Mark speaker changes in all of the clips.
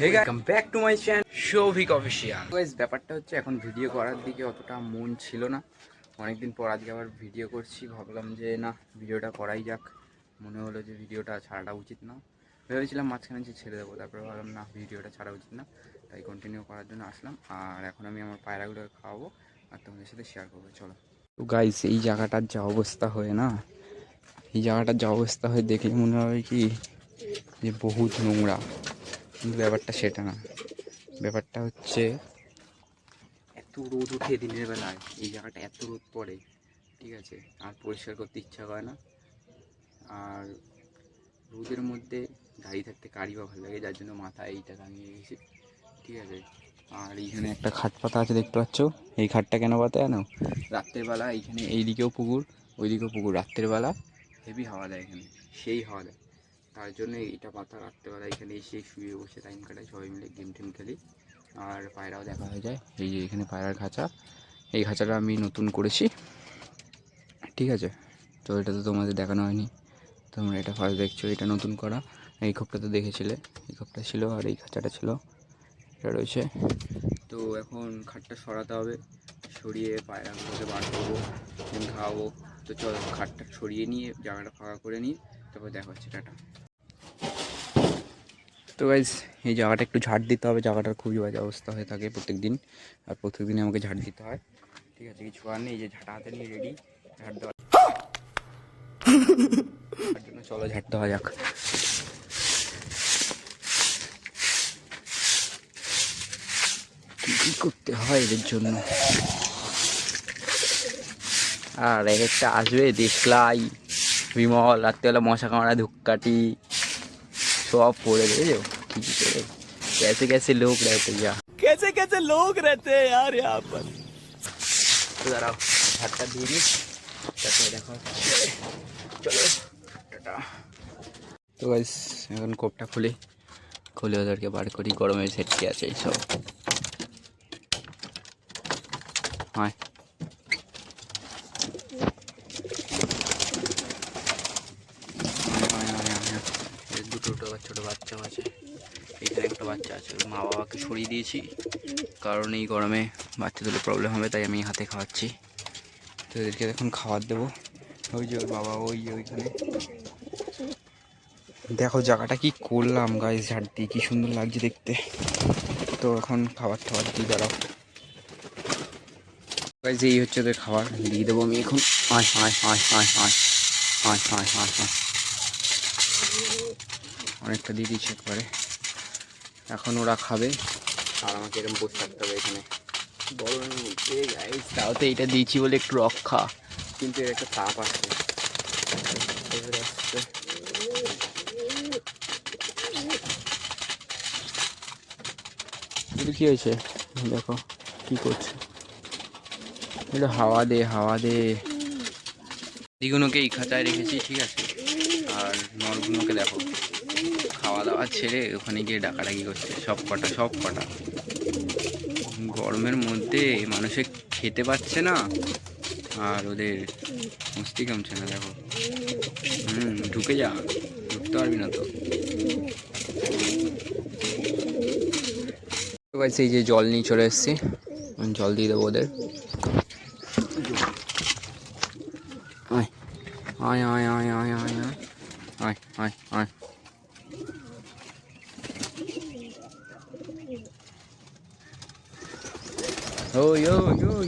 Speaker 1: Welcome back to my channel Shouvik official. Guys ব্যাপারটা হচ্ছে এখন ভিডিও করার দিকে অতটা মন ছিল না, অনেকদিন পর আজকে আবার ভিডিও করছি। ভাবলাম যে না, ভিডিওটা করাই যাক। মনে হলো যে ভিডিওটা ছাড়াটা উচিত না, ভেবেছিলাম মাঝখানে যে ছেড়ে দেবো, তারপরে ভাবলাম না, ভিডিওটা ছাড়া উচিত না, তাই কন্টিনিউ করার জন্য আসলাম। আর এখন আমি আমার পায়রাগুলোকে খাওয়াবো আর তোমাদের সাথে শেয়ার করবো, চলো। তো গাইস এই জায়গাটার যা অবস্থা হয় না, এই জায়গাটার যা অবস্থা হয় দেখলে মনে হয় কি যে বহুত নোংরা, কিন্তু ব্যাপারটা সেটা না। ব্যাপারটা হচ্ছে এত রোদ উঠে দিনের বেলায়, এই জায়গাটা এত রোদ পড়ে, ঠিক আছে, আর পরিষ্কার করতে ইচ্ছা করে না। আর রোদের মধ্যে দাঁড়িয়ে থাকতে কারি বা ভালো লাগে, যার জন্য মাথায় এইটা টাঙিয়ে গেছি, ঠিক আছে। আর এইখানে একটা খাট পাতা আছে, দেখতে পাচ্ছ। এই খাটটা কেন পাতা জানো? রাত্রের বেলা এইখানে এইদিকেও পুকুর, ওইদিকেও পুকুর, রাত্রের বেলা হেভি হাওয়া দেয়, এখানে সেই হাওয়া দেয়, তার জন্য এইটা পাতা। রাত্রেবেলা এখানে এসে শুয়ে বসে টাইম কাটাই, সবাই মিলে গেম টেম খেলি, আর পায়রাও দেখা হয়ে যায়। এই যে এখানে পায়রার খাঁচা, এই খাঁচাটা আমি নতুন করেছি, ঠিক আছে। তো এটা তো তোমাদের দেখানো হয়নি, তোমরা এটা ফার্স্ট দেখছো, এটা নতুন করা। এই খোপটা তো দেখেছিলে, এই খোপটা ছিল আর এই খাঁচাটা ছিল, এটা রয়েছে। তো এখন খাটটা সরাতে হবে, সরিয়ে পায়রাগুলোকে বার করবো, খাওয়াবো। তো চলো খাটটা সরিয়ে নিয়ে জায়গাটা ফাঁকা করে নিয়ে তারপর দেখা হচ্ছে, টাটা। তো গাইজ এই জায়গাটা একটু ঝাড় দিতে হবে, জায়গাটার খুবই বাজে অবস্থা হয়ে থাকে প্রত্যেক দিন, আর প্রত্যেক দিনে আমাকে ঝাড় দিতে হয়, ঠিক আছে। কিছু আর নেই, যে ঝাঁটা হাতে নিয়ে রেডি ঝাড় দেওয়ার জন্য, চলো ঝাড় দেওয়া যাক। কী করতে হয় এদের জন্য, আর এক একটা আসবে দেশলাই, বিমল, রাত্রেবেলা মশা কামড়া, ধূপকাঠি সব পড়ে দেখেছো কি করে, कैसे कैसे लोग रहते हैं यहाँ,
Speaker 2: कैसे कैसे लोग रहते हैं यार यहाँ पर।
Speaker 1: তো দাঁড়াও ঝাড়টা দিয়ে নিই, তারপরে দেখো, চলো টাটা। তো গাইস এখন কোপটা খুলে ওদেরকে বার করি, গরমে সেটকে আছে এইসব। হয় দুটো ছোটো বাচ্চাও আছে, এখানে একটা বাচ্চা আছে, ওর মা বাবাকে সরিয়ে দিয়েছি, কারণ এই গরমে বাচ্চাদের প্রবলেম হবে, তাই আমি হাতে খাওয়াচ্ছি। তো এদেরকে এখন খাবার দেবো, ওই যে ওর বাবা ওই ওইখানে। দেখো জায়গাটা কি করলাম গাইস, ঝাড় দিয়ে কি সুন্দর লাগছে দেখতে। তো এখন খাবার দিয়ে দাঁড়াও গাইস, এই হচ্ছে ওদের খাবার, দিয়ে দেবো আমি এখন। আয় আয় আয় আয় আয় আয় আয় আয় আয়, অনেকটা দিয়ে দিচ্ছি একবারে। এখন ওরা খাবে আর আমাকে এরকম বসে থাকতে হবে এখানে গরমের মধ্যে গাইস। তাও তো এইটা দিয়েছি বলে একটু রক্ষা, কিন্তু এর একটা তাপ আসছে, কি হয়েছে দেখো কি করছে, এটা হাওয়া দে হাওয়া দে। দিগুলোকে এই খাঁচায় রেখেছি, ঠিক আছে, আর নলগুলোকে দেখো খাওয়া দাওয়া ছেড়ে ওখানে গিয়ে ডাকাডাকি করছে, সব কটা গরমের মধ্যে মানুষে খেতে পাচ্ছে না, আর ওদের মস্তি কমছে না, দেখো। ঢুকে যা, ঢুকতে পারবি না তো। এই যে জল নিয়ে চলে এসেছি, জল দিয়ে দেবো ওদের। আয় আয় আয় আয় আয় আয় আয় আয় আয়। ওই ওই ওই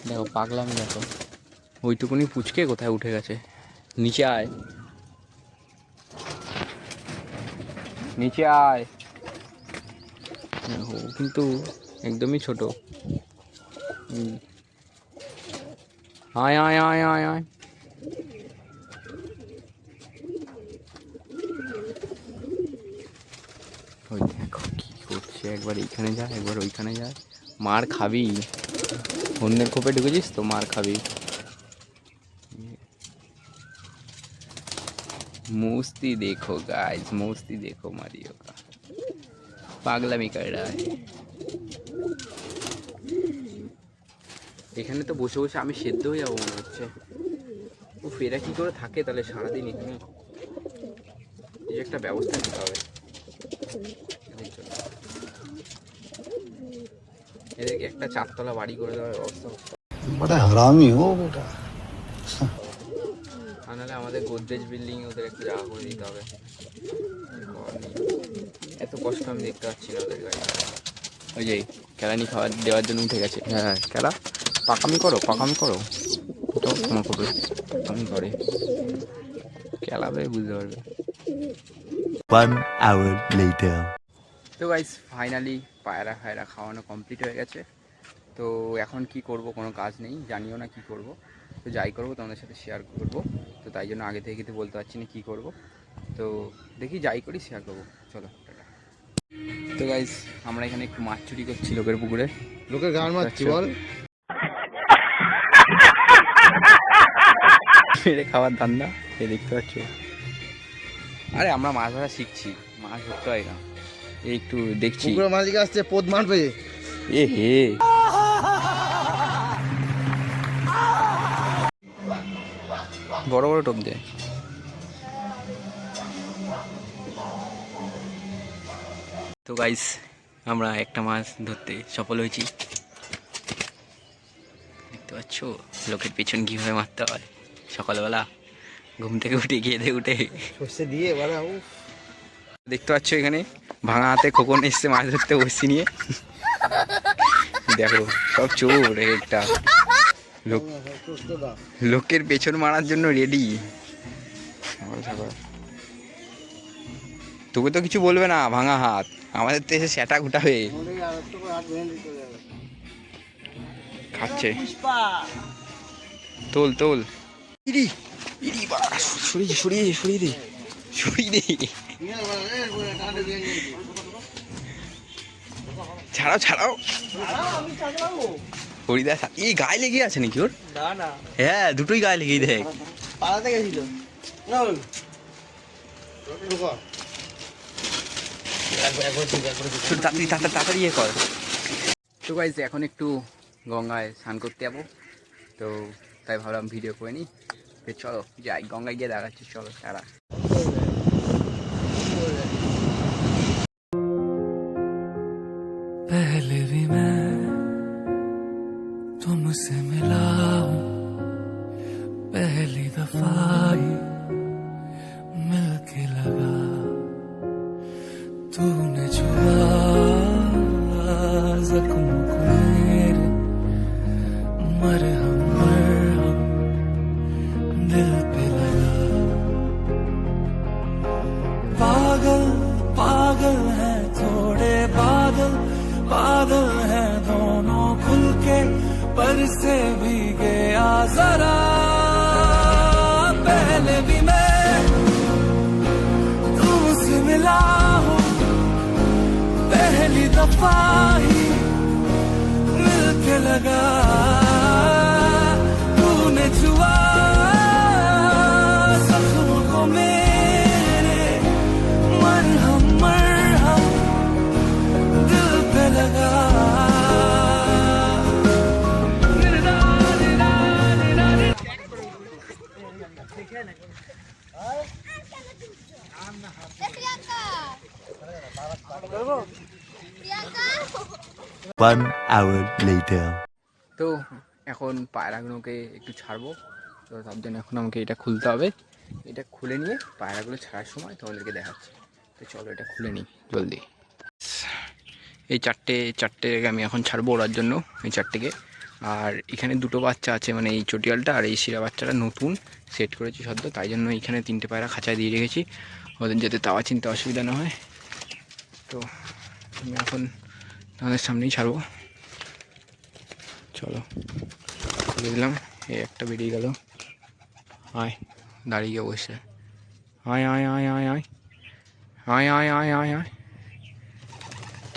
Speaker 1: দেখো পাগলামি, দেখো ওইটুকুনি পুচকে কোথায় উঠে গেছে, নিচে আয় নিচে আয়। ও কিন্তু একদমই ছোট, আয় আয় আয় আয় আয়। ওই দেখো কি করছে, একবার এইখানে যায় একবার ওইখানে যায়, মার খাবি, অন্যের খোপে ঢুকেছিস তো মার খাবি। मस्ती देखो गाइस, मस्ती देखो मारियो का, पागलामी कर रहा है। এখানে তো বসে বসে আমি সেদ্ধ হয়ে যাবো মনে হচ্ছে। ও ফেরা কি করে থাকে তাহলে সারাদিন এখানে, এই একটা ব্যবস্থা নিতে হবে। এদেরকে একটা 4তলা বাড়ি করে দেওয়ার ব্যবস্থা করতে হবে।
Speaker 3: बड़ा हरामी हो बेटा।
Speaker 1: আর নাহলে আমাদের গোদরেজ বিল্ডিং ওদের একটু জায়গা করে দিতে হবে। এত কষ্ট আমি দেখতে পাচ্ছি না ওদের গাড়ি। ওই যে কেলানি খাবার দেওয়ার জন্য উঠে গেছে। হ্যাঁ কেলা পাকামি করো তো ক্ষমা করবে, পাকামি করে কেলাবে বুঝতে পারবে।
Speaker 3: 1 hour later.
Speaker 1: তো গাইস ফাইনালি পায়রা খাওয়ানো কমপ্লিট হয়ে গেছে। তো এখন কি করব, কোনো কাজ নেই, জানিও না কি করব। তো যাই করব তোমাদের সাথে শেয়ার করব। তো তাই জন্য আগে থেকে কিন্তু বলতে পারছি না কী করব। তো দেখি যাই করি শেয়ার করবো। চলো টাটা। তো গাইস আমরা এখানে একটু মাছ চুরি করছি লোকের পুকুরে।
Speaker 3: লোকের গান মারছি বল।
Speaker 1: মেরে খাওয়ার ধান্দা এ দেখতে পাচ্ছ। আরে আমরা মাছ ধরা শিখছি, মাছ ধরতে হয় না, এই একটু দেখছি।
Speaker 3: পুকুরের মাঝে আসছে পোদ মারবে।
Speaker 1: এ হে বড় বড় টোপ দেয়। তো গাইস আমরা একটা মাছ ধরতে সফল হয়েছি, দেখতে পাচ্ছ লোকের পেছন কীভাবে মারতে হয় সকালবেলা ঘুম থেকে উঠে গিয়ে উঠে
Speaker 3: সর্ষে দিয়ে বাড়া।
Speaker 1: দেখতে পাচ্ছ এখানে ভাঙা হাতে খোকন এসছে মাছ ধরতে বসি নিয়ে। দেখো সব চোর একটা লোক, লোকের পেছন মারার জন্য রেডি। তোকে তো কিছু বলবে না, ভাঙা হাত, আমাদের তো এসে সেটা ঘুটাবে। খাচ্ছে তোল তোল। ইরি ইরি বা সরিয়ে দে। ছাড়াও হরিদা এই গায়ে লেগে আছে নাকি ওর?
Speaker 2: না
Speaker 1: হ্যাঁ দুটোই গায়ে লেগেই দেখ।
Speaker 2: পালাতে গেছিল।
Speaker 1: তাড়াতাড়ি ইয়ে কর। তো গাইস এখন একটু গঙ্গায় স্নান করতে যাবো, তো তাই ভাবলাম ভিডিও করে নিই। চলো যাই গঙ্গায় গিয়ে দেখাচ্ছি, চলো তারা।
Speaker 4: पहले भी मैं तुमसे मिला हूँ, पहली दफा ही मिलके लगा, तूने छुआ जख्म को मेरे, मरहम दिल पे लगा। पागल है थोड़े बादल है दोनों खुल के, पर से भी गया जरा। पहले भी मैं तुमसे मिला हूँ, पहली दफा ही मिलके लगा, तूने छुआ जख्म को मेरे, मरहम दिल पे लगा।
Speaker 3: One hour later.
Speaker 1: তো এখন পায়রাগুলোকে একটু ছাড়বো, তো তার জন্য এখন আমাকে এটা খুলতে হবে। এটা খুলে নিয়ে পায়রাগুলো ছাড়ার সময় তোমাদেরকে দেখাচ্ছি। তো চলো এটা খুলে নিই জলদি। এই চারটে আমি এখন ছাড়বো ওড়ার জন্য, এই চারটেকে। আর এখানে দুটো বাচ্চা আছে, মানে এই চটিয়ালটা আর এই শিরা বাচ্চাটা নতুন সেট করেছি সদ্য, তাই জন্য এখানে 3টে পায়রা খাঁচায় দিয়ে রেখেছি, ওদের যাতে তাওয়া চিনতে অসুবিধা না হয়। তো আমি এখন তোমাদের সামনেই ছাড়বো, চলো খুলে দিলাম। এই একটা বেরিয়ে গেল, আয় দাঁড়িয়ে গিয়ে বসে, আয় আয় আয় আয় আয় আয় আয় আয় আয় আয়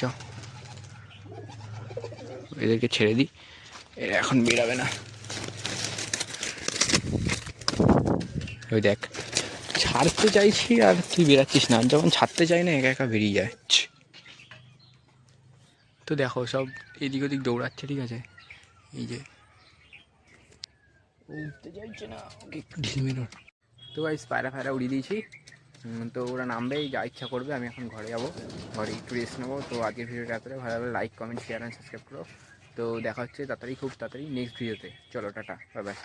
Speaker 1: চ, এদেরকে ছেড়ে দিই, এরা এখন বেরাবে না। ওই দেখ ছাড়তে চাইছি আর তুই বেরাচ্ছিস না, যখন ছাড়তে চাই না একা একা বেরিয়ে যায়। তো দেখো সব এদিক ওদিক দৌড়াচ্ছে, ঠিক আছে, এই যে উঠতে চাইছে না, ওকে একটু ঢিল মেরো। তো গাইস পায়রা উড়িয়ে দিয়েছি, তো ওরা নামবেই, যা ইচ্ছা করবে। আমি এখন ঘরে যাবো, ঘরে একটু রেস্ট নেবো। তো আজকের ভিডিওটা এতটাই ভালো লাগলে like comment share and subscribe করো। তো দেখা হচ্ছে তাড়াতাড়ি, খুব তাড়াতাড়ি নেক্সট ভিডিওতে। চলো টাটা, বাই বাই।